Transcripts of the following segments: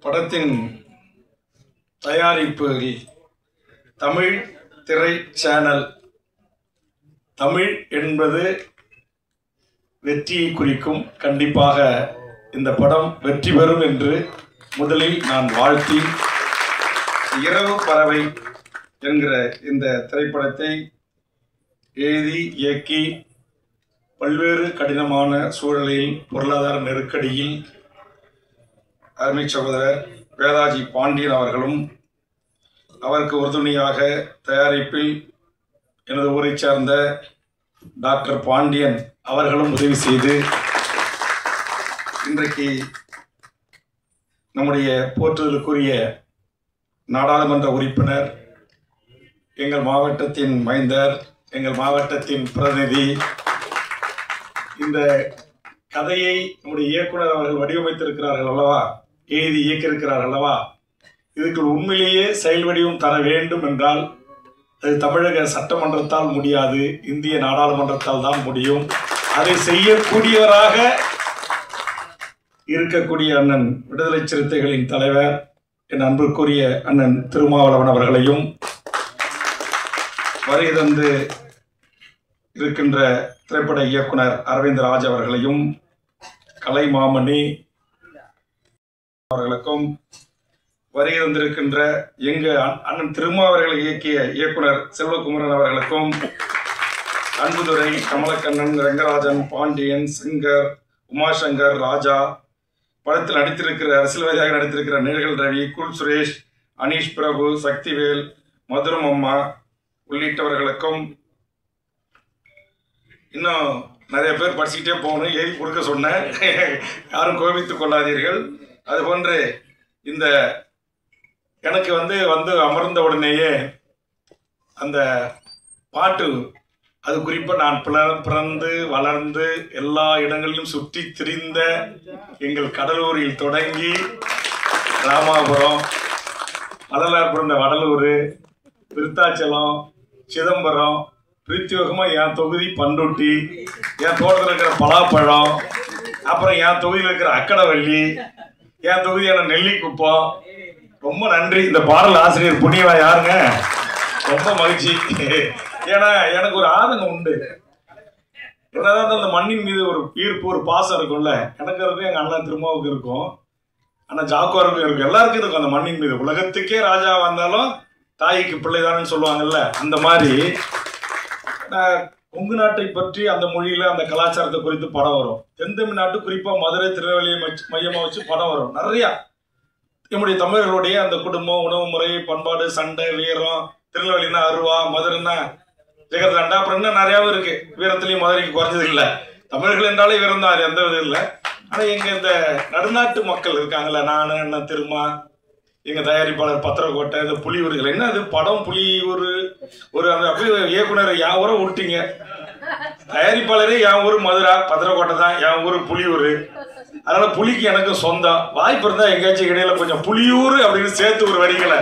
படத்தின் தயாரிப்பில் தமிழ் திரை சேனல் தமிழ் என்பது வெற்றியை குறிக்கும். கண்டிப்பாக இந்த படம் வெற்றி பெறும் என்று முதலில் நான் வாழ்த்தி, இரவு பறவை என்கிற இந்த திரைப்படத்தை எழுதி இயக்கி பல்வேறு கடினமான சூழலில் பொருளாதார நெருக்கடியில் அருமை சகோதரர் வேதாஜி பாண்டியன் அவர்களும் அவருக்கு உறுதுணையாக தயாரிப்பில் எனது ஊரை சார்ந்த டாக்டர் பாண்டியன் அவர்களும் உதவி செய்து இன்றைக்கு நம்முடைய போற்றுதலுக்குரிய நாடாளுமன்ற உறுப்பினர், எங்கள் மாவட்டத்தின் மைந்தர், எங்கள் மாவட்டத்தின் பிரதிநிதி, இந்த கதையை நம்முடைய இயக்குனர் அவர்கள் வடிவமைத்திருக்கிறார்கள் அல்லவா, எழுதி இயக்கியிருக்கிறார்கள் அல்லவா, இதுக்கு உண்மையிலேயே செயல் வடிவம் தர வேண்டும் என்றால் அது தமிழக சட்டமன்றத்தால் முடியாது, இந்திய நாடாளுமன்றத்தால் தான் முடியும். அதை செய்யக்கூடியவராக இருக்கக்கூடிய அண்ணன் விடுதலை சிறுத்தைகளின் தலைவர் என் அன்புக்குரிய அண்ணன் திருமாவளவன் அவர்களையும், வருகை தந்து இருக்கின்ற திரைப்பட இயக்குனர் அரவிந்த் ராஜ் அவர்களையும், கலை மாமணி அவர்களுக்கும், வருகை தந்திருக்கின்ற எங்க அண்ணன் திருமா அவர்களை இயக்கிய இயக்குனர் செல்வகுமரன் அவர்களுக்கும், அன்புதுரை, கமலக்கண்ணன், ரங்கராஜன், பாண்டியன், சிங்கர், உமாசங்கர், ராஜா, படத்தில் நடித்திருக்கிற அரசியல்வாதியாக நடித்திருக்கிற நேர்கள் ரவி, குல் சுரேஷ், அனீஷ் பிரபு, சக்திவேல், மதுரம் அம்மா உள்ளிட்டவர்களுக்கும், இன்னும் நிறைய பேர் படிச்சுக்கிட்டே போகணும், எழுதி கொடுக்க சொன்னேன், யாரும் கோபித்துக் கொள்ளாதீர்கள். அதுபோன்று இந்த எனக்கு வந்து அமர்ந்த உடனேயே அந்த பாட்டு, அது குறிப்பாக நான் பிறந்து வளர்ந்து எல்லா இடங்களிலும் சுற்றி திரிந்த எங்கள் கடலூரில் தொடங்கி ராமாபுரம், வள்ளலார் பிறந்த வடலூர், விருத்தாச்சலம், சிதம்பரம், பிரத்யோகமாக என் தொகுதி பண்ருட்டி, என் தோட்டத்தில் இருக்கிற பலாப்பழம், அப்புறம் என் தொகுதியில் இருக்கிற அக்கடவள்ளி, என் தொகுதியான நெல்லிக்குப்பம். ரொம்ப நன்றி. இந்த பாடல் ஆசிரியர் புண்ணியவா யாருங்க, ரொம்ப மகிழ்ச்சி. ஏன்னா எனக்கு ஒரு ஆதங்கம் உண்டு, என்னதான் அந்த மண்ணின் மீது ஒரு ஈர்ப்பு, ஒரு பாசம் இருக்கும்ல, எனக்கு இருக்கும், எங்க அண்ணன் திருமாவுக்கு இருக்கும், அண்ணன் ஜாக்குவாருக்கும் இருக்கும், எல்லாருக்கும் இருக்கும் அந்த மண்ணின் மீது. உலகத்துக்கே ராஜா வந்தாலும் தாய்க்கு பிள்ளைதானு சொல்லுவாங்கல்ல, அந்த மாதிரி கொங்கு நாட்டை பற்றி அந்த மொழியில அந்த கலாச்சாரத்தை குறித்து படம் வரும். தென் தமிழ்நாட்டு குறிப்பா மதுரை, திருநெல்வேலியை மையமா வச்சு படம் வரும் நிறையா. நம்முடைய தமிழர்களுடைய அந்த குடும்பம், உணவு முறை, பண்பாடு, சண்டை, வீரம், திருநெல்வேலினா அருவா, மதுரைன்னா ஜெகர்தண்டா, அப்புறம் இன்னும் நிறையாவும் இருக்கு. வீரத்திலையும் மதுரைக்கு குறைஞ்சது இல்லை. தமிழர்கள் என்றாலே வீரம் தான், எந்த விதம் இல்லை. ஆனா எங்க இந்த நடுநாட்டு மக்கள் இருக்காங்கல்ல, நானு, அண்ணன் திருமா, எங்க தயாரிப்பாளர் பத்திரக்கோட்டை, இந்த புலியூர்கள், என்ன அது படம் புலியூர், ஒரு அந்த அப்படியே இயக்குனர் என் ஊரை விட்டீங்க, தயாரிப்பாளரே என் ஊர் மதுரை பத்திரக்கோட்டை தான், என் ஊர் புலியூர். அதனால புலிக்கு எனக்கு சொந்தம். வாய்ப்பு இருந்தா எங்கேயாச்சும் இடையில கொஞ்சம் புலியூர் அப்படின்னு சேர்த்து ஒரு வரிகளை,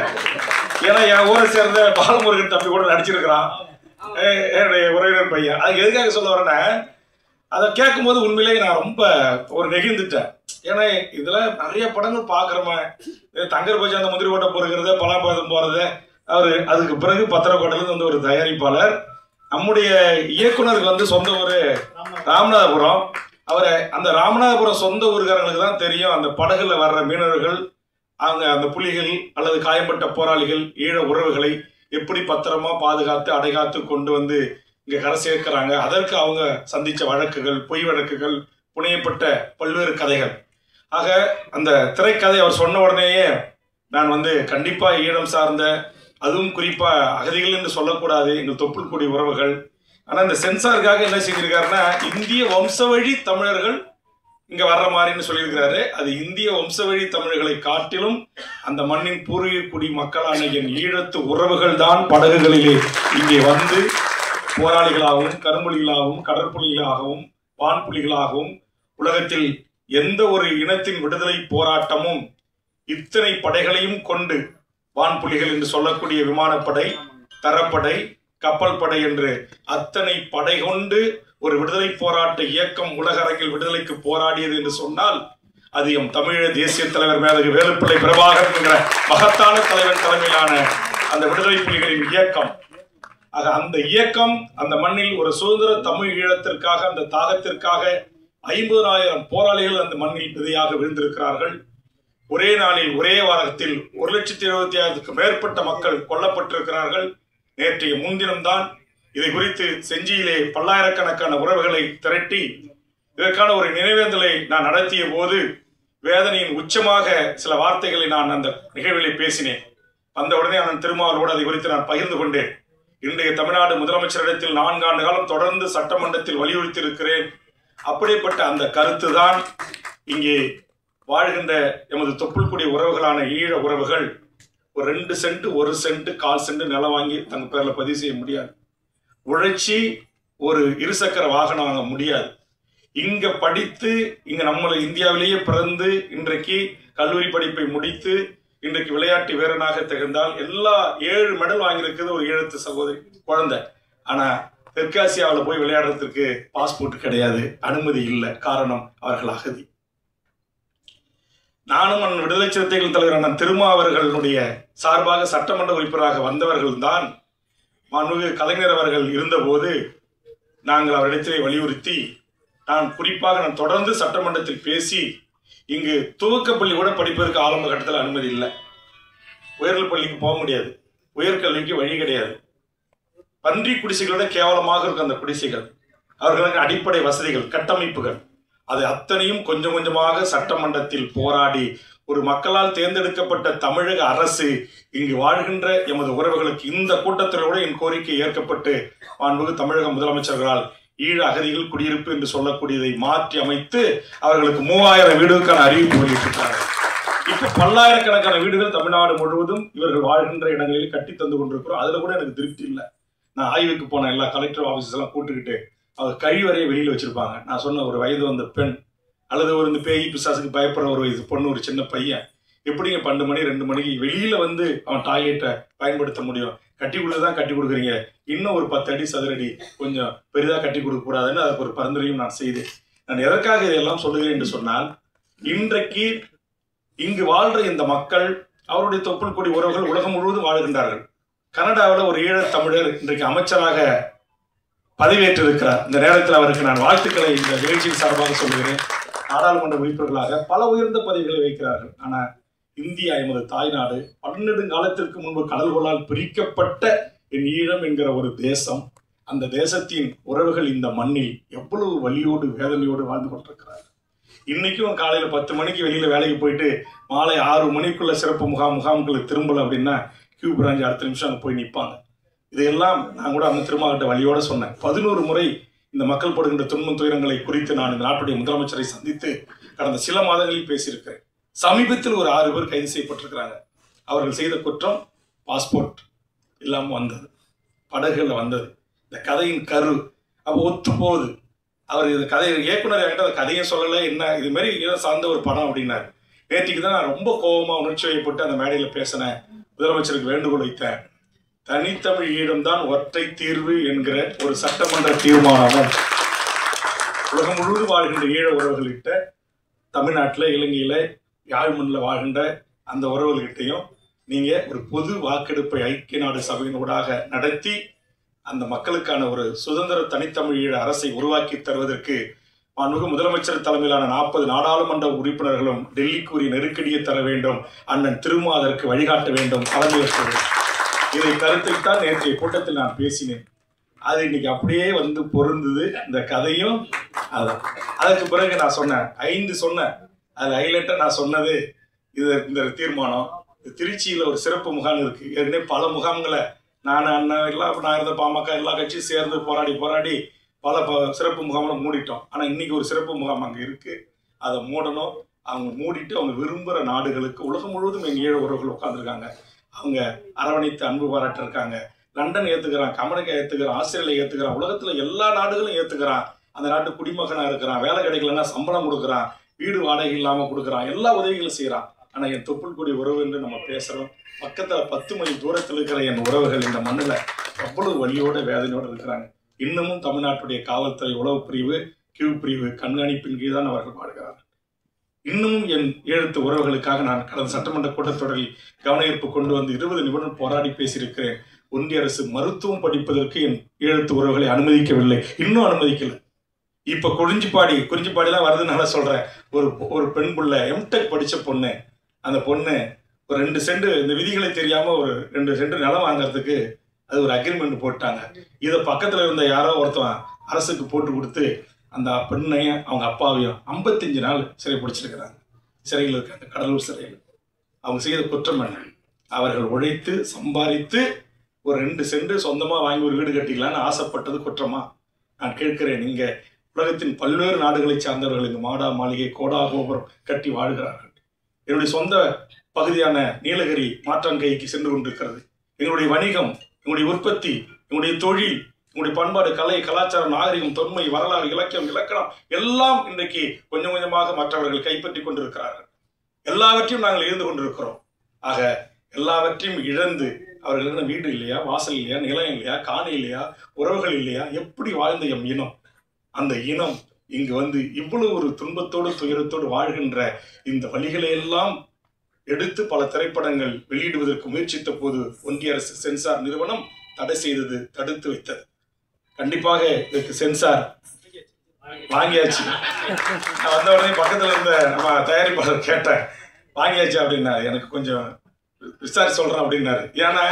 ஏன்னா என் ஊரை சேர்ந்த பாலமுருகன் தம்பி கூட நடிச்சிருக்கிறான், என்னுடைய உறவினர் பையன். அதுக்கு எதுக்காக சொல்ல வரேன்னா, அதை கேட்கும் போது உண்மையிலேயே நான் ரொம்ப ஒரு நெகிழ்ந்துட்டேன். ஏன்னா இதுல நிறைய படங்கள் பாக்குறோமே, தங்கர் பச்சி அந்த முந்திரி கோட்டை பொறுக்கிறது, பலாப்பழம் போறது, அவரு அதுக்கு பிறகு பத்திரக்கோட்டையில வந்து ஒரு தயாரிப்பாளர். நம்முடைய இயக்குனருக்கு வந்து சொந்த ஊரு ராமநாதபுரம். அவரை அந்த ராமநாதபுரம் சொந்த ஊருக்காரங்களுக்கு தான் தெரியும், அந்த படகுல வர்ற மீனவர்கள், அவங்க அந்த புலிகள் அல்லது காயம்பட்ட போராளிகள், ஈழ உறவுகளை எப்படி பத்திரமா பாதுகாத்து அடைகாத்து கொண்டு வந்து இங்க கரை சேர்க்கிறாங்க, அதற்கு அவங்க சந்திச்ச வழக்குகள், பொய் வழக்குகள், புனையப்பட்ட பல்வேறு கதைகள். ஆக அந்த திரைக்கதை அவர் சொன்ன உடனேயே நான் வந்து கண்டிப்பா ஈழம் சார்ந்த, அதுவும் குறிப்பா அகதிகள் என்று சொல்லக்கூடாது, எங்கள் தொப்புள் கொடி உறவுகள். ஆனா இந்த சென்சாருக்காக என்ன செய்திருக்காருன்னா, இந்திய வம்சவழி தமிழர்கள் இங்க வர்ற மாதிரின்னு சொல்லியிருக்கிறாரு. அது இந்திய வம்சவழி தமிழர்களை காட்டிலும் அந்த மண்ணின் பூர்வீக குடி மக்களான என் ஈழத்து உறவுகள் தான் படகுகளிலே இங்கே வந்து போராளிகளாகவும், கரும்புலிகளாகவும், கடற்புலிகளாகவும், வான்புலிகளாகவும், உலகத்தில் எந்த ஒரு இனத்தின் விடுதலை போராட்டமும் இத்தனை படைகளையும் கொண்டு, வான்புலிகள் என்று சொல்லக்கூடிய விமானப்படை, தரப்படை, கப்பல் படை என்று அத்தனை படை கொண்டு ஒரு விடுதலை போராட்ட இயக்கம் உலக அரங்கில் விடுதலைக்கு போராடியது என்று சொன்னால் அது எம் தமிழக தேசிய தலைவர் மேதகு வேலுப்பிள்ளை பிரபாகரன் என்கிற மகத்தான தலைவன் தலைமையிலான அந்த விடுதலை புலிகளின் இயக்கம். ஆக அந்த இயக்கம் அந்த மண்ணில் ஒரு சுதந்திர தமிழ் ஈழத்திற்காக, அந்த தாகத்திற்காக 50,000 போராளிகள் அந்த மண்ணில் விதையாக விழுந்திருக்கிறார்கள். ஒரே நாளில் ஒரே வாரத்தில் 1,75,000க்கும் மேற்பட்ட மக்கள் கொல்லப்பட்டிருக்கிறார்கள். நேற்றைய முன்தினம்தான் இதை குறித்து செஞ்சியிலே பல்லாயிரக்கணக்கான உறவுகளை திரட்டி இதற்கான ஒரு நினைவேந்தலை நான் நடத்திய போது வேதனையின் உச்சமாக சில வார்த்தைகளை நான் அந்த நிகழ்வில் பேசினேன். வந்த உடனே அண்ணன் திருமாவளவோடு அதை குறித்து நான் பகிர்ந்து கொண்டேன். இன்றைய தமிழ்நாடு முதலமைச்சரிடத்தில் 4 ஆண்டு காலம் தொடர்ந்து சட்டமன்றத்தில் வலியுறுத்தி இருக்கிறேன். அப்படிப்பட்ட அந்த கருத்து தான் இங்கே வாழ்கின்ற எமது தொப்புள்குடி உறவுகளான ஈழ உறவுகள் ஒரு 2 சென்ட் 1 சென்ட் 1/4 சென்ட் நிலம் வாங்கி தங்க பேர்ல பதிவு செய்ய முடியாது. உழைச்சி ஒரு இருசக்கர வாகனம் வாங்க முடியாது. இங்க படித்து இங்க நம்மளை இந்தியாவிலேயே பிறந்து இன்றைக்கு கல்லூரி படிப்பை முடித்து இன்றைக்கு விளையாட்டு வீரனாக திகழ்ந்தால் எல்லா 7 மெடல் வாங்கியிருக்கிறது ஒரு ஈழத்து சகோதரி குழந்தை. ஆனா தெற்காசியாவில் போய் விளையாடுறதுக்கு பாஸ்போர்ட் கிடையாது, அனுமதி இல்லை. காரணம் அவர்கள் அகதி. நானும் அண்ணன் விடுதலை சிறுத்தைகள் தலைவர் அண்ணன் திருமா அவர்களுடைய சார்பாக சட்டமன்ற உறுப்பினராக வந்தவர்கள் தான். மாண்புமிகு கலைஞர் அவர்கள் இருந்தபோது நாங்கள் அவரிடத்திலே வலியுறுத்தி நான் தொடர்ந்து சட்டமன்றத்தில் பேசி இங்கு துவக்கப்பள்ளி கூட படிப்பதற்கு ஆரம்ப கட்டத்தில் அனுமதி இல்லை. உயர்கல்வி பள்ளிக்கு போக முடியாது, உயர்கல்விக்கு வழி கிடையாது. பன்றி குடிசைகளோட கேவலமாக இருக்கும் அந்த குடிசைகள். அவர்களுக்கு அடிப்படை வசதிகள், கட்டமைப்புகள், அது அத்தனையும் கொஞ்சம் கொஞ்சமாக சட்டமன்றத்தில் போராடி ஒரு மக்களால் தேர்ந்தெடுக்கப்பட்ட தமிழக அரசு இங்கு வாழ்கின்ற எமது உறவுகளுக்கு இந்த கூட்டத்திலோடு என் கோரிக்கை ஏற்கப்பட்டு மாண்புமிகு தமிழக முதலமைச்சர்களால் ஈழ அகதிகள் குடியிருப்பு என்று சொல்லக்கூடியதை மாற்றி அமைத்து அவர்களுக்கு 3000 வீடுகளுக்கான அறிவிப்பு வெளியிட்டிருக்கிறார்கள். இப்ப பல்லாயிரக்கணக்கான வீடுகள் தமிழ்நாடு முழுவதும் இவர்கள் வாழ்கின்ற இடங்களில் கட்டி தந்து கொண்டிருக்கிறோம். அதுல கூட எனக்கு திருப்தி இல்லை. நான் ஆய்வுக்கு போன எல்லா கலெக்டர் ஆபீசஸ் எல்லாம் கூட்டுக்கிட்டு அவர் கழிவறையை வெளியில வச்சிருப்பாங்க. நான் சொன்ன ஒரு வயது வந்த பெண் அல்லது ஒரு இந்த பேய் பிசாசுக்கு பயப்படுற ஒரு வயது பொண்ணு, ஒரு சின்ன பையன் எப்படிங்க 12 மணி 2 மணிக்கு வெளியில வந்து அவன் டாய்லெட்டை பயன்படுத்த முடியும்? கட்டி கொடுத்துதான் கட்டி கொடுக்குறீங்க, இன்னும் ஒரு 10 அடி சதுரடி கொஞ்சம் பெரிதா கட்டி கொடுக்க கூடாதுன்னு அதுக்கு ஒரு பரிந்துரையும் நான் செய்தேன். நான் எதற்காக இதையெல்லாம் சொல்லுகிறேன் என்று சொன்னால், இன்றைக்கு இங்கு வாழ்ற இந்த மக்கள் அவருடைய தொப்புள்குடி உறவுகள் உலகம் முழுவதும் வாழ்கின்றார்கள். கனடாவில் ஒரு ஈழத் தமிழர் இன்றைக்கு அமைச்சராக பதவியேற்றிருக்கிறார். இந்த நேரத்தில் அவருக்கு நான் வாழ்த்துக்களை இந்த நிகழ்ச்சியின் சார்பாக சொல்லுகிறேன். நாடாளுமன்ற உறுப்பினர்களாக பல உயர்ந்த பதவிகளை வைக்கிறார்கள். ஆனால் இந்தியா எமது தாய்நாடு 12 காலத்திற்கு முன்பு கடல்களால் பிரிக்கப்பட்ட என் ஈழம் என்கிற ஒரு தேசம். அந்த தேசத்தின் உறவுகள் இந்த மண்ணில் எவ்வளவு வலியோடு வேதனையோடு வாழ்ந்து கொண்டிருக்கிறார்கள். இன்னைக்கும் காலையில 10 மணிக்கு வெளியில வேலைக்கு போயிட்டு மாலை 6 மணிக்குள்ள சிறப்பு முகாம்களுக்கு திரும்பல அப்படின்னா கியூ பிராஞ்ச் அடுத்த நிமிஷம் அங்கே போய் நிற்பாங்க. இதையெல்லாம் நான் கூட அந்த திருமாவட்ட வழியோட சொன்னேன். 11 முறை இந்த மக்கள் படுகின்ற துன்பம் துயரங்களை குறித்து நான் இந்த நாட்டுடைய முதலமைச்சரை சந்தித்து கடந்த சில மாதங்களில் பேசியிருக்கிறேன். சமீபத்தில் ஒரு 6 பேர் கைது செய்யப்பட்டிருக்கிறாங்க. அவர்கள் செய்த குற்றம் பாஸ்போர்ட் இல்லாமல் வந்தது, படகுல வந்தது. இந்த கதையின் கரு அப்போ ஒத்து போகுது. அவர் இந்த கதை இயக்குனர் என்கிட்ட அந்த கதையும் சொல்லலை, என்ன இது மாதிரி சார்ந்த ஒரு படம் அப்படின்னாரு. நேற்றுக்கு தான் நான் ரொம்ப கோபமா உணர்ச்சி வயப்பட்டு அந்த மேடையில் பேசினேன். முதலமைச்சருக்கு வேண்டுகோள் வைத்தேன். தனித்தமிழ் ஈழம்தான் ஒற்றை தீர்வு என்கிற ஒரு சட்டமன்ற தீர்மானமும் உலகம் முழுவதும் வாழ்கின்ற ஈழ உறவுகள்கிட்ட, தமிழ்நாட்டில் இலங்கையில யாழ்மண்ணில் வாழ்கின்ற அந்த உறவுகள்கிட்டையும் நீங்க ஒரு பொது வாக்கெடுப்பை ஐக்கிய நாடு சபையின் ஊடாக நடத்தி அந்த மக்களுக்கான ஒரு சுதந்திர தனித்தமிழ் ஈழ அரசை உருவாக்கி தருவதற்கு மாண்புமிகு முதலமைச்சர் தலைமையிலான 40 நாடாளுமன்ற உறுப்பினர்களும் டெல்லிக்கு உரிய நெருக்கடியை தர வேண்டும். அண்ணன் திருமா அதற்கு வழிகாட்ட வேண்டும், தலைமையேற்க வேண்டும். இதை கருத்தைத்தான் நேற்றைய கூட்டத்தில் நான் பேசினேன். அது இன்னைக்கு அப்படியே வந்து பொருந்தது இந்த கதையும். அதான் அதற்கு பிறகு நான் சொன்னேன் 5 சொன்னேன். அது ஹைலைட்டா நான் சொன்னது இந்த தீர்மானம். திருச்சியில ஒரு சிறப்பு முகாம் இருக்கு. ஏற்கனவே பல முகாம்களை நான் அண்ணன் எல்லாம் நான் இருந்த பாமக எல்லா கட்சியும் சேர்ந்து போராடி பல சிறப்பு முகாம்களை மூடிட்டோம். ஆனா இன்னைக்கு ஒரு சிறப்பு முகாம் அங்க இருக்கு. அதை மூடணும். அவங்க மூடிட்டு அவங்க விரும்புகிற நாடுகளுக்கு உலகம் முழுவதும் எங்க ஈழ உறவுகள் உட்காந்துருக்காங்க. அவங்க அரவணைத்து அன்பு பாராட்ட இருக்காங்க. லண்டன் ஏத்துக்கிறான், அமெரிக்கா ஏத்துக்கிறான், ஆஸ்திரேலியா ஏத்துக்கிறான், உலகத்துல எல்லா நாடுகளும் ஏத்துக்கிறான். அந்த நாட்டு குடிமகனா இருக்கிறான், வேலை கிடைக்கலன்னா சம்பளம் கொடுக்குறான், வீடு வாடகை இல்லாம கொடுக்குறான், எல்லா உதவிகளும் செய்யறான். ஆனா என் தொப்புள்குடி உறவு என்று நம்ம பேசுறோம். பக்கத்துல 10 மைல் தூரத்தில் இருக்கிற என் உறவுகள் இந்த மண்ணுல அவ்வளவு வலியோட வேதனையோட இருக்கிறாங்க. இன்னமும் தமிழ்நாட்டுடைய காவல்துறை உளவு பிரிவு, கியூ பிரிவு கண்காணிப்பின் கீழ் தான் அவர்கள் வாழ்கிறார்கள். இன்னமும் என் ஈழத்து உறவுகளுக்காக நான் கடந்த சட்டமன்ற கூட்டத்தொடரில் கவன ஈர்ப்பு கொண்டு வந்து 20 நிமிடம் போராடி பேசியிருக்கிறேன். ஒன்றிய அரசு மருத்துவம் படிப்பதற்கு என் ஈழத்து உறவுகளை அனுமதிக்கவில்லை, இன்னும் அனுமதிக்கல. இப்ப குறிஞ்சிப்பாடிலாம் வருதுனால சொல்றேன். ஒரு பெண் புள்ள எம்டெக் படிச்ச பொண்ணு, அந்த பொண்ணு ஒரு 2 சென்ட் இந்த விதிகளை தெரியாம ஒரு 2 சென்ட் நிலம் வாங்கறதுக்கு அது ஒரு அக்ரிமெண்ட் போட்டாங்க. இதை பக்கத்துல இருந்த யாரோ ஒருத்தன் அரசுக்கு போட்டு கொடுத்து அந்த பெண்ணையும் அவங்க அப்பாவையும் 55 நாள் சிறை பிடிச்சிருக்கிறாங்க. சிறையில் இருக்காங்க, கடலூர் சிறையில். அவங்க செய்த குற்றம் என்ன? அவர்கள் உழைத்து சம்பாதித்து ஒரு 2 சென்ட் சொந்தமா வாங்கி ஒரு வீடு கட்டிக்கலான்னு ஆசைப்பட்டது குற்றமா? நான் கேட்கிறேன். நீங்க உலகத்தின் பல்வேறு நாடுகளை சார்ந்தவர்கள் இந்த மாடா மாளிகை கோடா கோபுரம் கட்டி வாழ்கிறார்கள். என்னுடைய சொந்த பகுதியான நீலகிரி மாற்றான்கைக்கு சென்று கொண்டிருக்கிறது. எங்களுடைய வணிகம், எங்களுடைய உற்பத்தி, எங்களுடைய தொழில், எங்களுடைய பண்பாடு, கலை, கலாச்சாரம், நாகரிகம், தொன்மை, வரலாறு, இலக்கியம், இலக்கணம் எல்லாம் இன்றைக்கு கொஞ்சம் கொஞ்சமாக மற்றவர்கள் கைப்பற்றி கொண்டிருக்கிறார்கள். எல்லாவற்றையும் நாங்கள் இழந்து கொண்டிருக்கிறோம். ஆக எல்லாவற்றையும் இழந்து அவர்களுக்கு வீடு இல்லையா, வாசல் இல்லையா, நிலம் இல்லையா, காணி இல்லையா, உறவுகள் இல்லையா, எப்படி வாழ்ந்த எம் இனம்? அந்த இனம் இங்கு வந்து இவ்வளவு ஒரு துன்பத்தோடு துயரத்தோடு வாழ்கின்ற இந்த வழிகளை எல்லாம் எடுத்து பல திரைப்படங்கள் வெளியிடுவதற்கு முயற்சித்த போது ஒன்றிய அரசு சென்சார் நிறுவனம் தடை செய்தது, தடுத்து வைத்தது. கண்டிப்பாக இதுக்கு சென்சார் வாங்கியாச்சு. நான் வந்த உடனே பக்கத்துல இருந்த நம்ம தயாரிப்பாளர் கேட்டேன், வாங்கியாச்சு அப்படின்னா. எனக்கு கொஞ்சம் விசாரி சொல்றேன் அப்படின்னாரு. ஏன்னா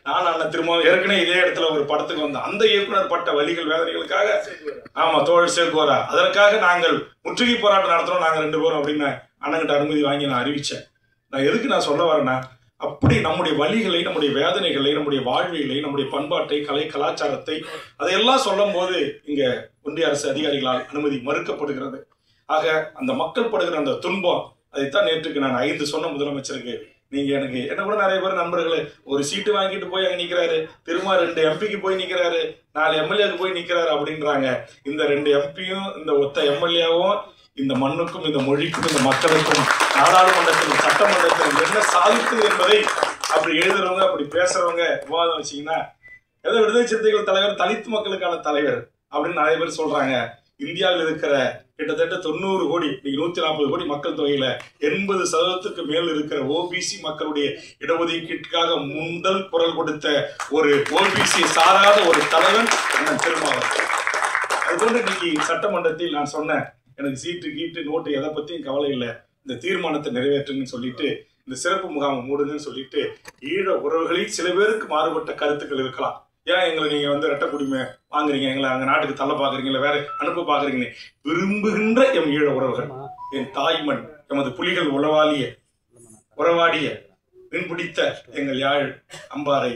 நான் அண்ணன் திரும்ப ஏற்கனவே இதே இடத்துல ஒரு படத்துக்கு வந்தேன். அந்த இயக்குனர் பட்ட வலிகள் வேதனைகளுக்காக, ஆமா தோழர் சேகோரா, அதற்காக நாங்கள் முற்றுகை போராட்டம் நடத்துறோம் நாங்க 2 பேரும் அப்படின்னு அண்ணன்கிட்ட அனுமதி வாங்கி நான் அறிவிச்சேன். நான் எதுக்கு நான் சொல்ல வரேன்னா, அப்படி நம்முடைய வலிகளை, நம்முடைய வேதனைகளை, நம்முடைய வாழ்வியலை, நம்முடைய பண்பாட்டை, கலை, கலாச்சாரத்தை அதையெல்லாம் சொல்லும் போது இங்க ஒன்றிய அரசு அதிகாரிகளால் அனுமதி மறுக்கப்படுகிறது. ஆக அந்த மக்கள் படுகிற அந்த துன்பம், அதைத்தான் நேற்றுக்கு நான் 5 சொன்ன முதலமைச்சருக்கு, நீங்க எனக்கு என்ன கூட நிறைய பேர் நண்பர்களே, ஒரு சீட்டு வாங்கிட்டு போய் அங்க நிக்கிறாரு, திரும்ப 2 எம்பிக்கு போய் நிக்கிறாரு, 4 எம்எல்ஏக்கு போய் நிக்கிறாரு அப்படின்றாங்க. இந்த 2 எம்பியும் இந்த ஒத்த எம்எல்ஏவும் இந்த மண்ணுக்கும் இந்த மொழிக்கும் இந்த மக்களுக்கும் நாடாளுமன்றத்திலும் சட்டமன்றத்திலும் என்ன சாதித்தது என்பதை அப்படி எழுதுறவங்க, அப்படி பேசுறவங்க விவாதம் வச்சீங்கன்னா, ஏதோ விடுதலை சிறுத்தைகள் தலைவர் தலித்து மக்களுக்கான தலைவர் அப்படின்னு நிறைய பேர் சொல்றாங்க. இந்தியாவில் இருக்கிற கிட்டத்தட்ட 90 கோடி, 140 கோடி மக்கள் தொகையில 80% மேல் இருக்கிற ஓபிசி மக்களுடைய இடஒதுக்கீட்டுக்காக முதல் குரல் கொடுத்த ஒரு ஓபிசி சாராத ஒரு தலைவன் அண்ணன் திருமாவளவன். அதுபோன்று இன்னைக்கு சட்டமன்றத்தில் நான் சொன்னேன், எனக்கு சீட்டு கீட்டு நோட்டு எதை பத்தியும் கவலை இல்லை, இந்த தீர்மானத்தை நிறைவேற்றுங்கன்னு சொல்லிட்டு, இந்த சிறப்பு முகாமை மூடுங்கன்னு சொல்லிட்டு, ஈழ உறவுகளில் சில பேருக்கு மாறுபட்ட கருத்துக்கள் இருக்கலாம். ஏன் எங்களை நீங்க வந்து ரெட்டை குடிமை வாங்குறீங்க, எங்களை அங்க நாட்டுக்கு தள்ள பாக்குறீங்க, இல்ல வேற அனுப்ப பாக்குறீங்கன்னு விரும்புகின்ற எம் ஈழ உறவுகள், என் தாய்மண், எமது புலிகள் உறவாடிய மீன்பிடித்த எங்கள் யாழ், அம்பாறை,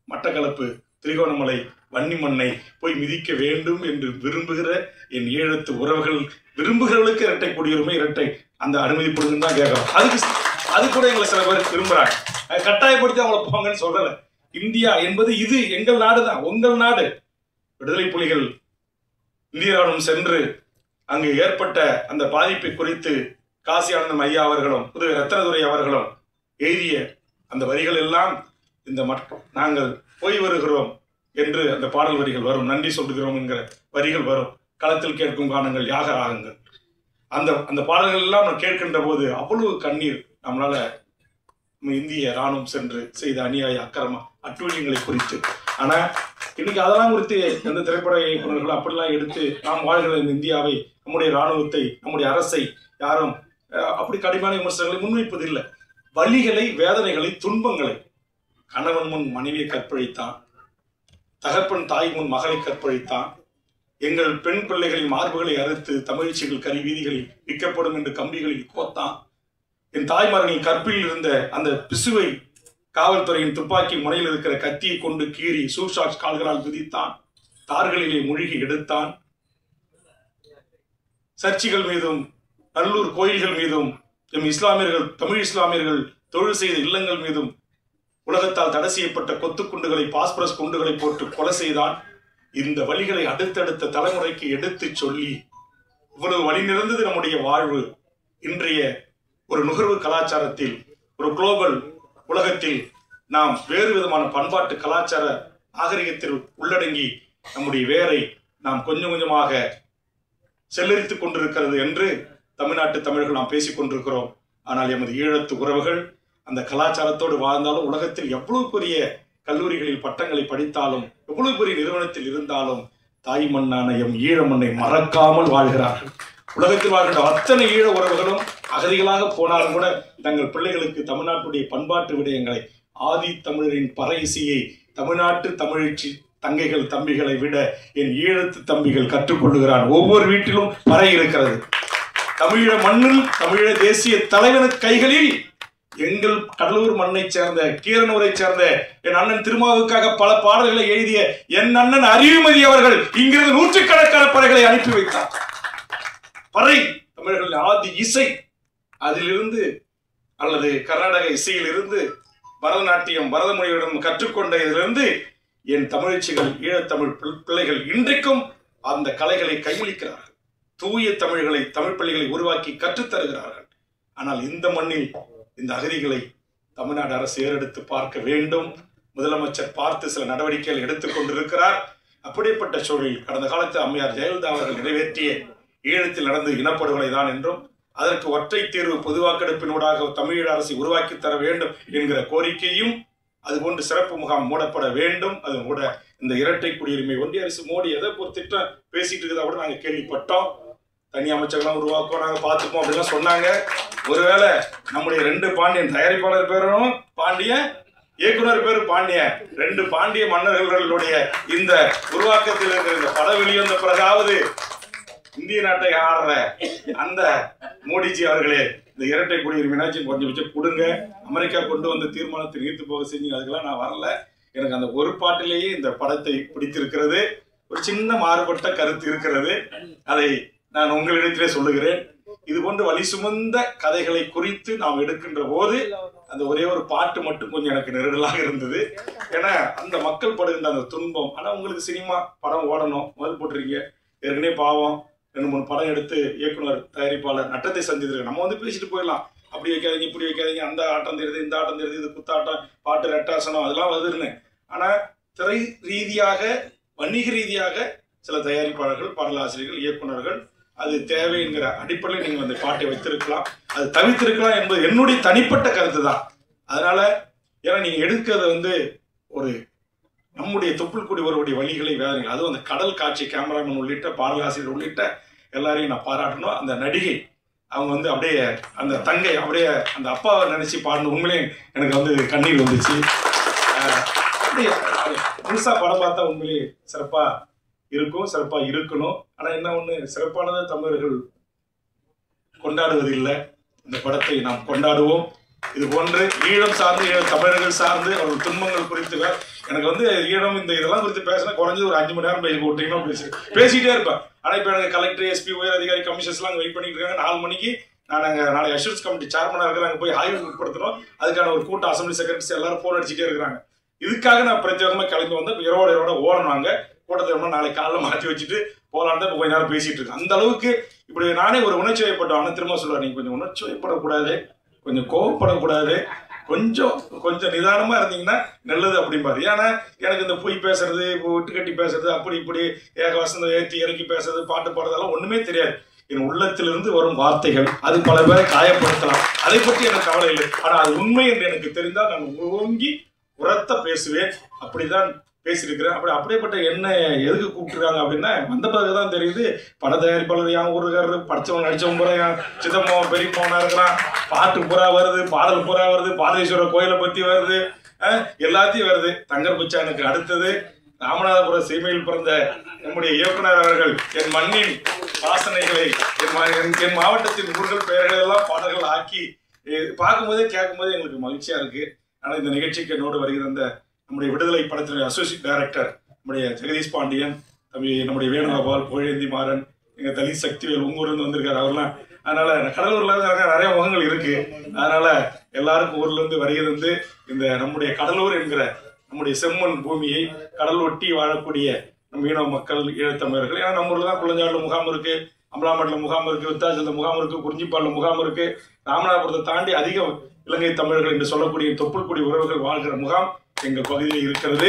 மட்டக்களப்பு, திரிகோணமலை, வன்னிமண்ணை போய் மிதிக்க வேண்டும் என்று விரும்புகிற என் ஈழத்து உறவுகள், விரும்புகிறவர்களுக்கு இரட்டை குடியுரிமை, இரட்டை அந்த அனுமதி கொடுங்கன்னு தான் கேட்கறோம். அது கூட எங்களை சில பேர் விரும்புறாங்க. கட்டாயப்படுத்தி அவங்களை போங்கன்னு சொல்லல. இந்தியா என்பது இது எங்கள் நாடு தான், உங்கள் நாடு. விடுதலை புலிகள் இந்திய ராணுவம் சென்று அங்கு ஏற்பட்ட அந்த பாதிப்பை குறித்து காசி ஆனந்தம் ஐயா அவர்களும் புதுவை ரத்னதுரை அவர்களும் எழுதிய அந்த வரிகள் எல்லாம் இந்த நாங்கள் போய் வருகிறோம் என்று அந்த பாடல் வரிகள் வரும். நன்றி சொல்லுகிறோம் என்கிற வரிகள் வரும். களத்தில் கேட்கும் கானங்கள் யாக ராகங்கள். அந்த பாடல்கள் எல்லாம் நான் கேட்கின்ற போது அவ்வளவு கண்ணீர். நம்மளால இந்திய ராணுவம் சென்று செய்த அநியாய அக்கிரம அட்டூழியங்களை குறித்து. ஆனா இன்னைக்கு அதெல்லாம் குறித்து எந்த திரைப்பட இயக்குநர்கள் அப்படிலாம் எடுத்து நாம் வாழ்கிற இந்த இந்தியாவை, நம்முடைய ராணுவத்தை, நம்முடைய அரசை யாரும் அப்படி கடுமையான விமர்சனங்களை முன்வைப்பதில்லை. வலிகளை, வேதனைகளை, துன்பங்களை, கணவன் முன் மனைவியை கற்பழித்தான், தகப்பன் தாய் முன் மகளை கற்பழித்தான், எங்கள் பெண் பிள்ளைகளின் மார்புகளை அறுத்து தமிழ்ச்சிகள் கறி வீதிகளில் விற்கப்படும் என்று கம்பிகளில் கோத்தான், என் தாய்மார்களின் கற்பில் இருந்த அந்த பிசுவை காவல்துறையின் துப்பாக்கி முனையில் இருக்கிற கத்தியை கொண்டு கீறி சூஷாக்ஸ் கால்களால் விதித்தான், தார்களிலே மூழ்கி எடுத்தான், சர்ச்சுகள் மீதும் நல்லூர் கோயில்கள் மீதும் எம் இஸ்லாமியர்கள், தமிழ் இஸ்லாமியர்கள் தொழில் செய்த இல்லங்கள் மீதும் உலகத்தால் தடை செய்யப்பட்ட கொத்து குண்டுகளை, பாஸ்பரஸ் குண்டுகளை போட்டு கொலை செய்தான். இந்த வழிகளை அடுத்தடுத்த தலைமுறைக்கு எடுத்து சொல்லி இவ்வளவு வழி நிறைந்தது நம்முடைய வாழ்வு. இன்றைய ஒரு நுகர்வு கலாச்சாரத்தில், ஒரு குளோபல் உலகத்தில் நாம் வேறு விதமான பண்பாட்டு கலாச்சார நாகரிகத்தில் உள்ளடங்கி நம்முடைய வேரை நாம் கொஞ்சம் கொஞ்சமாக செல்லரித்துக் கொண்டிருக்கிறது என்று தமிழ்நாட்டு தமிழர்கள் நாம் பேசிக் கொண்டிருக்கிறோம். ஆனால் எமது ஈழத்து உறவுகள் அந்த கலாச்சாரத்தோடு வாழ்ந்தாலும், உலகத்தில் எவ்வளவு பெரிய கல்லூரிகளில் பட்டங்களை படித்தாலும், எவ்வளவு பெரிய நிறுவனத்தில் இருந்தாலும் தாய் மண்ணான எம் ஈழ மண்ணை மறக்காமல் வாழ்கிறார்கள். உலகத்தில் வாழ்கின்ற அத்தனை ஈழ உறவுகளும் அகதிகளாக போனாலும் கூட தங்கள் பிள்ளைகளுக்கு தமிழ்நாட்டுடைய பண்பாட்டு விடயங்களை, ஆதி தமிழரின் பறை இசையை தமிழ்நாட்டு தமிழச்சி தங்கைகள் தம்பிகளை விட என் ஈழத்து தம்பிகள் கற்றுக்கொள்ளுகிறான். ஒவ்வொரு வீட்டிலும் பறை இருக்கிறது. தமிழ மண்ணில் தமிழ தேசிய தலைவன் கைகளில் எங்கள் கடலூர் மண்ணை சேர்ந்த, கீரனூரை சேர்ந்த என் அண்ணன் திருமாவுக்காக பல பாடல்களை எழுதிய என் அண்ணன் அறிவுமதி அவர்கள் இங்கிருந்து நூற்றுக்கணக்கான பறைகளை அனுப்பி வைத்தார். பறை தமிழர்களின் ஆதி இசை. அதிலிருந்து அல்லது கர்நாடக இசையிலிருந்து பரதநாட்டியம், பரதமொழியிடம் கற்றுக்கொண்டதிலிருந்து என் தமிழச்சிகள், ஈழத்தமிழ் பிள்ளைகள் இன்றைக்கும் அந்த கலைகளை கையளிக்கிறார்கள். தூய தமிழ்களை, தமிழ் பிள்ளைகளை உருவாக்கி கற்றுத்தருகிறார்கள். ஆனால் இந்த மண்ணில் இந்த அகதிகளை தமிழ்நாடு அரசு ஏறெடுத்து பார்க்க வேண்டும். முதலமைச்சர் பார்த்து சில நடவடிக்கைகள் எடுத்துக் கொண்டிருக்கிறார். அப்படிப்பட்ட சூழலில் கடந்த காலத்தில் அம்மையார் ஜெயலலிதா அவர்கள் நிறைவேற்றிய ஈழத்தில் நடந்த இனப்படுகொலை தான் என்றும், அதற்கு ஒற்றை தீர்வு பொதுவாக்கெடுப்பினூடாக தமிழீழ அரசை உருவாக்கி தர வேண்டும் என்கிற கோரிக்கையும், அதுபோன்று சிறப்பு முகாம் மூடப்பட வேண்டும். அது கூட இந்த இரட்டை குடியுரிமை ஒன்றிய அரசு மோடி எதை ஒரு திட்டம் பேசிட்டு இருக்கிறதா கூட நாங்கள் கேள்விப்பட்டோம். தனி அமைச்சர்கள்லாம் உருவாக்குவோம், நாங்கள் பார்த்துப்போம் அப்படிலாம் சொன்னாங்க. ஒருவேளை நம்முடைய 2 பாண்டியன், தயாரிப்பாளர் பேரும் பாண்டியன், இயக்குனர் பேரு பாண்டியன், 2 பாண்டிய மன்னர்களுடைய இந்த உருவாக்கத்தில் இருக்கிற இந்த பட வெளிவந்த பிறகாவது இந்திய நாட்டை ஆடுற அந்த மோடிஜி அவர்களே, இந்த இரட்டை குடியுரிமைனாச்சும் கொஞ்சம் கொடுங்க. அமெரிக்கா கொண்டு வந்த தீர்மானத்தை நீர்த்து போக செஞ்சு அதுக்கெல்லாம் நான் வரல. எனக்கு அந்த ஒரு பாட்டிலேயே இந்த படத்தை பிடித்திருக்கிறது. ஒரு சின்ன மாறுபட்ட கருத்து இருக்கிறது, அதை நான் உங்களிடத்திலே சொல்லுகிறேன். இது போன்ற வலி சுமந்த கதைகளை குறித்து நாம் எடுக்கின்ற போது அந்த ஒரே ஒரு பாட்டு மட்டும் கொஞ்சம் எனக்கு நெருடலாக இருந்தது. ஏன்னா அந்த மக்கள் படுகின்ற அந்த துன்பம். ஆனா உங்களுக்கு சினிமா படம் ஓடணும், முதல் போட்டுறீங்க. ஏற்கனவே பாவம் 2-3 படம் எடுத்து இயக்குனர், தயாரிப்பாளர் நட்டத்தை சந்தித்திருக்கு. நம்ம வந்து பேசிட்டு போயிடலாம், அப்படி வைக்காதீங்க, இப்படி வைக்காதீங்க, அந்த ஆட்டம் தெரியுது, இந்த ஆட்டம் தெரியுது, இது குத்தாட்டம், பாட்டு ரெட்டாசனம், அதெல்லாம் வருதுன்னு. ஆனா திரை ரீதியாக, வணிக ரீதியாக சில தயாரிப்பாளர்கள், பாடலாசிரியர்கள், இயக்குநர்கள் அது தேவை என்கிற அடிப்படையில் நீங்க அந்த பாட்டை வைத்திருக்கலாம், அது தவிர்த்திருக்கலாம் என்பது என்னுடைய தனிப்பட்ட கருத்து தான். அதனால ஏன்னா நீங்க எடுக்கிறது வந்து ஒரு நம்முடைய தொப்புள்குடி ஒருவருடைய வழிகளை, வேதனைகள், அதுவும் அந்த கடல் காட்சி, கேமராமேன் உள்ளிட்ட பாடலாசிரியர் உள்ளிட்ட எல்லாரையும் நான் பாராட்டணும். அந்த நடிகை அவங்க வந்து அப்படியே அந்த தங்கை அப்படியே அந்த அப்பாவை நினைச்சு பாடணும். உண்மையிலே எனக்கு வந்து கண்ணீர் வந்துச்சு. முழுசா படம் பார்த்தா உண்மையிலே சிறப்பா இருக்கும், சிறப்பா இருக்கணும். ஆனா என்ன ஒண்ணு, சிறப்பானதை தமிழர்கள் கொண்டாடுவதில்லை. இந்த படத்தை நாம் கொண்டாடுவோம். இது போன்று ஈழம் சார்ந்து, ஈழ தமிழர்கள் சார்ந்து அவர்கள் துன்பங்கள் குறித்து எனக்கு வந்து ஈழம் இந்த இதெல்லாம் குறித்து பேசினா குறைஞ்சது ஒரு 5 மணி நேரம் பேசி போட்டீங்கன்னா பேசிட்டே இருப்பேன். ஆனா இப்ப எனக்கு கலெக்டர், எஸ்பி, உயர் அதிகாரி, கமிஷன்ஸ் எல்லாம் வெயிட் பண்ணிட்டு இருக்காங்க. 4 மணிக்கு நாளை அஷூரன்ஸ் கமிட்டி சேர்மனா இருக்கிறாங்க, போய் ஆய்வு உட்படுத்தணும். அதுக்கான ஒரு கூட்டம், அசம்பிளி செக்ரட்டரிஸ் எல்லாரும் போன் அடிச்சுட்டே இருக்கிறாங்க. இதுக்காக நான் பிரத்யேகமா கிளம்பி வந்து இரவோட ஓடனாங்க. கூட்டத்தை நாளை காலைல மாற்றி வச்சுட்டு போலான்னு தான் கொஞ்ச நேரம் பேசிட்டு இருக்கேன். அந்த அளவுக்கு இப்படி நானே ஒரு உணர்ச்சி வயப்பட்டோம். ஆனால் திரும்ப சொல்லுவார், நீங்க கொஞ்சம் உணர்ச்சி வயப்படக்கூடாது, கொஞ்சம் கோவப்படக்கூடாது, கொஞ்சம் நிதானமா இருந்தீங்கன்னா நல்லது அப்படிம்பாரு. ஏன்னா எனக்கு இந்த பொய் பேசுறது, விட்டு கட்டி பேசுறது, அப்படி இப்படி ஏகவசந்த ஏற்றி இறக்கி பேசுறது, பாட்டு பாடுறதெல்லாம் ஒண்ணுமே தெரியாது. என் உள்ளத்திலிருந்து வரும் வார்த்தைகள் அது பல பேரை காயப்படுத்தலாம், அதை பற்றி எனக்கு கவலை இல்லை. ஆனா அது உண்மை என்று எனக்கு தெரிந்தால் நான் ஓங்கி உரத்த பேசுவேன். அப்படிதான் பேசியிருக்கிறேன். அப்படியேப்பட்ட என்ன எதுக்கு கூப்பிட்டுருக்காங்க அப்படின்னா வந்த பிறகுதான் தெரியுது. பட தயாரிப்பாளர் என் ஊருக்காரரு, படிச்சவன் நடிச்சவன் பூரா என் சித்தம்மாவன் பெரியம்மாவனா இருக்கிறான், பாட்டு பூரா வருது, பாடல் பூரா வருது, பாதேஸ்வரர் கோயிலை பத்தி வருது, எல்லாத்தையும் வருது. தங்கர் பச்சானுக்கு அடுத்தது ராமநாதபுரம் சீமையில் பிறந்த நம்முடைய இயக்குனர் அவர்கள் என் மண்ணின் வாசனைகளை, என் மாவட்டத்தின் ஊர்கள் பெயர்கள் எல்லாம் பாடல்கள் ஆக்கி பார்க்கும்போதே கேட்கும்போதே எங்களுக்கு மகிழ்ச்சியா இருக்கு. ஆனால் இந்த நிகழ்ச்சிக்கு என்னோடு வருகிற அந்த நம்முடைய விடுதலை படத்தினுடைய அசோசியேட் டைரக்டர் நம்முடைய ஜெகதீஷ் பாண்டியன், நம்முடைய வேணுகோபால், புகழேந்தி மாறன், எங்க தலித் சக்திவேல் உங்கூர்லேருந்து வந்திருக்காரு அவர்லாம். அதனால கடலூர்ல நிறைய முகங்கள் இருக்கு. அதனால எல்லாருக்கும் ஊர்ல இருந்து வருகிறது இந்த நம்முடைய கடலூர் என்கிற நம்முடைய செம்மண் பூமியை, கடல் ஒட்டி வாழக்கூடிய நம்ம மீனவ மக்கள், ஈழத்தமிழர்கள். ஏன்னா நம்ம ஊர்ல தான் குளஞ்சாடுல முகாம் இருக்கு, அம்பலாமட்டில் முகாம் இருக்கு, வித்தாச்சலத்தில் முகாம் இருக்கு, குறிஞ்சிப்பாடில் முகாம் இருக்கு, ராமநாதபுரத்தை தாண்டி அதிக இலங்கை தமிழர்கள் என்று சொல்லக்கூடிய தொப்புள்குடி உறவுகள் வாழ்கிற முகாம் எங்க பகுதியில் இருக்கிறது.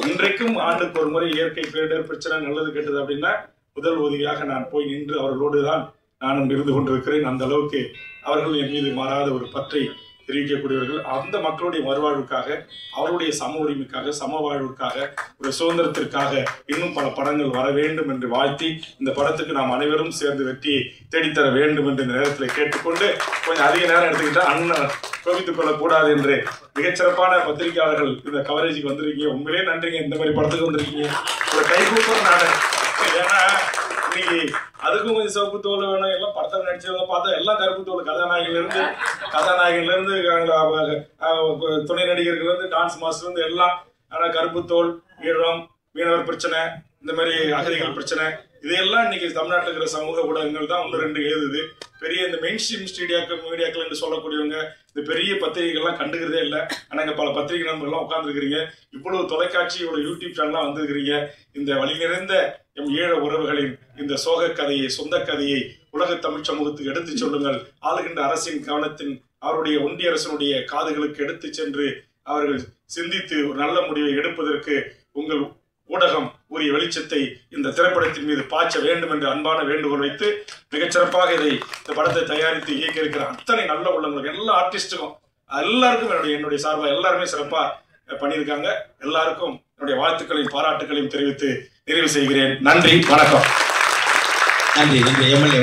இன்றைக்கும் ஆண்டுக்கு ஒரு முறை இயற்கை பேரிடர் பிரச்சனை நல்லது கெட்டது அப்படின்னா முதல் உதவியாக நான் போய் நின்று அவர்களோடு தான் நானும் இருந்து கொண்டிருக்கிறேன். அந்த அளவுக்கு அவர்கள் என் மீது மாறாத ஒரு பற்றை தெரிவிக்கக்கூடியவர்கள். அந்த மக்களுடைய மறுவாழ்வுக்காக, அவருடைய சம உரிமைக்காக, சம வாழ்வுக்காக, ஒரு சுதந்திரத்திற்காக இன்னும் பல படங்கள் வர வேண்டும் என்று வாழ்த்தி, இந்த படத்துக்கு நாம் அனைவரும் சேர்ந்து வெற்றியை தேடித்தர வேண்டும் என்று இந்த நேரத்தில் கேட்டுக்கொண்டு, கொஞ்சம் அதிக நேரம் எடுத்துக்கிட்டா அண்ணன் கோபித்துக் கொள்ளக்கூடாது என்று மிகச்சிறப்பான பத்திரிகையாளர்கள் இந்த கவரேஜுக்கு வந்திருக்கீங்க. உண்மையிலே நன்றிங்க. இந்த மாதிரி படத்துக்கு வந்திருக்கீங்க. ஒரு கைகூப்பம் நான். ஏன்னா இன்னைக்கு அதுக்கும் கொஞ்சம் சிவப்பு தோல் வேணும். எல்லாம் படத்தில் நடிச்சவங்க பார்த்தா எல்லாம் கருப்பு தோல். கதாநாயகன்ல இருந்து துணை நடிகர்கள் இருந்து டான்ஸ் மாஸ்டர் இருந்து எல்லாம். ஆனா கருப்பு தோல், ஈழம், மீனவர் பிரச்சனை, இந்த மாதிரி அகதிகள் பிரச்சனை, இதையெல்லாம் இன்னைக்கு தமிழ்நாட்டில் இருக்கிற சமூக ஊடகங்கள் தான் 1-2 ஏதுது. பெரிய இந்த மெயின் ஸ்ட்ரீம் மீடியாக்கள் என்று சொல்லக்கூடியவங்க இந்த பெரிய பத்திரிகைகள்லாம் கண்டுக்கிறதே இல்லை. ஆனால் இங்கே பல பத்திரிகை நண்பர்கள்லாம் உட்காந்துருக்கிறீங்க. இவ்வளவு தொலைக்காட்சி, இவ்வளவு யூடியூப் சேனல்லாம் வந்திருக்கிறீங்க. இந்த வழி நிறைந்த எம் ஈழ உறவுகளின் இந்த சோக கதையை, சொந்த கதையை உலக தமிழ் சமூகத்துக்கு எடுத்து சொல்லுங்கள். ஆளுகின்ற அரசின் கவனத்தின், அவருடைய ஒன்றிய அரசனுடைய காதுகளுக்கு எடுத்து சென்று அவர்கள் சிந்தித்து ஒரு நல்ல முடிவை எடுப்பதற்கு உங்கள் ஊடகம் உரிய வெளிச்சத்தை இந்த திரைப்படத்தின் மீது பாய்ச்ச வேண்டும் என்று அன்பான வேண்டுகோள் வைத்து, மிகச்சிறப்பாக இந்த படத்தை தயாரித்து இயக்க இருக்கிற அத்தனை நல்ல உள்ளவங்களுக்கு, எல்லா ஆர்டிஸ்டுக்கும், எல்லாருக்கும் என்னுடைய சார்பாக எல்லாருமே சிறப்பா பண்ணியிருக்காங்க. எல்லாருக்கும் என்னுடைய வாழ்த்துக்களையும் பாராட்டுகளையும் தெரிவித்து நிறைவு செய்கிறேன். நன்றி, வணக்கம். நன்றி. எம்எல்ஏ